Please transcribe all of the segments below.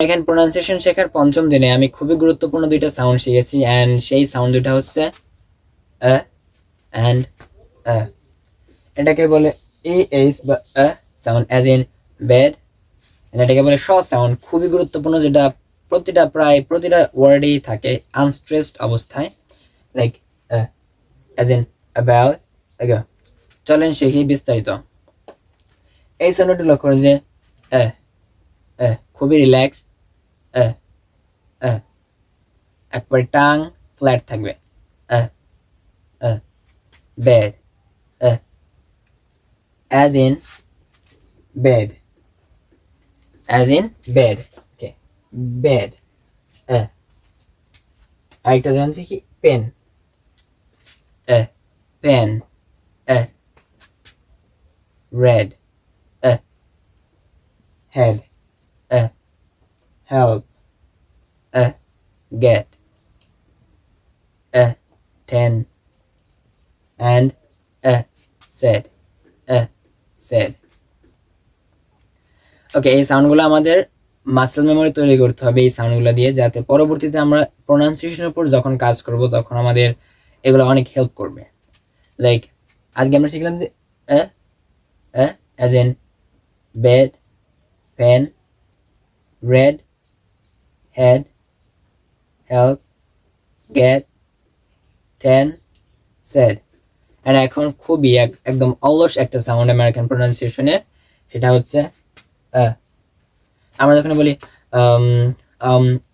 এখানে প্রোনাউন্সিয়েশন শেখার পঞ্চম দিনে আমি খুবই গুরুত্বপূর্ণ দুইটা সাউন্ড শিখেছি, অ্যান্ড সেই সাউন্ড দুইটা হচ্ছে অ্যান্ড এটাকে বলে এইচ বা সাউন্ড অ্যাজ ইন বেড, এটাকে বলে শ সাউন্ড, খুবই গুরুত্বপূর্ণ, যেটা প্রায় প্রতিটা ওয়ার্ডেই থাকে আনস্ট্রেসড অবস্থায়, লাইক অ্যাজ ইন অ্যাবাউট। চলেন শিখি বিস্তারিত। এই সাউন্ডটি লক্ষ্য করে যে খুবই রিল্যাক্স, একবার টাং ফ্ল্যাট থাকবে, bed as in bed, as in bed, okay, bed. আরেকটা জানছি কি pen, pen, red, head, help, get, 10, and said, said. Okay, এই সাউন্ডগুলো আমাদের মাসেল মেমোরি তৈরি করতে হবে এই সাউন্ডগুলো দিয়ে, যাতে পরবর্তীতে আমরা প্রোনাউন্সিয়েশনের উপর যখন কাজ করব তখন আমাদের এগুলো অনেক হেল্প করবে। লাইক আজকে আমরা শিখলাম যে as in bed, pen, red, head, help, get, 10, said. And এখন খুবই একদম অলস একটা সাউন্ড আমেরিকান প্রোনাউন্সিয়েশনের, সেটা হচ্ছে আমরা যখন বলি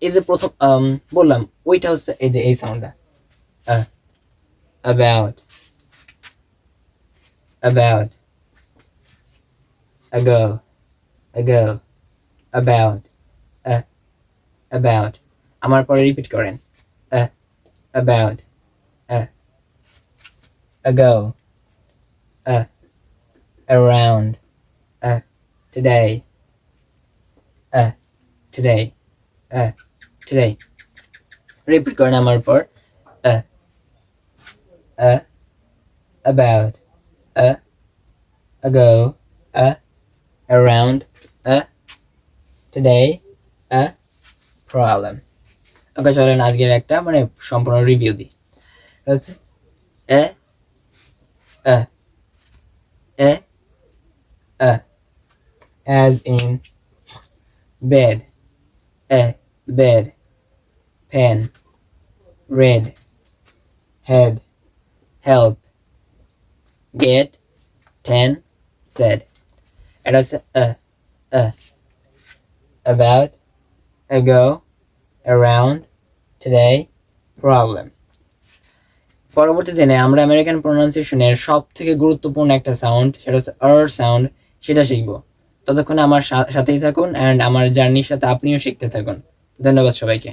এই যে প্রথম বললাম ওইটা হচ্ছে এই যে এই সাউন্ডটা, about, about, ago, ago, about, about। আমার পরে রিপিট করেন, about, ago, around, today, today, today। Repeat করেন আমার পর, about, ago, around, today, problem। ওকে, চলেন আজকের একটা মানে সম্পূর্ণ রিভিউ দিই। হচ্ছে as in bed, bed, pen, red, head, help, get, 10, said। এটা হচ্ছে about, ago, around, today, problem। পরবর্তী দিনে আমরা আমেরিকান প্রোনাউন্সিয়েশনের সব থেকে গুরুত্বপূর্ণ একটা সাউন্ড, সেটা হচ্ছে সাউন্ড, সেটা শিখবো। ততক্ষণে আমার সাথেই থাকুন, অ্যান্ড আমার জার্নির সাথে আপনিও শিখতে থাকুন। ধন্যবাদ সবাইকে।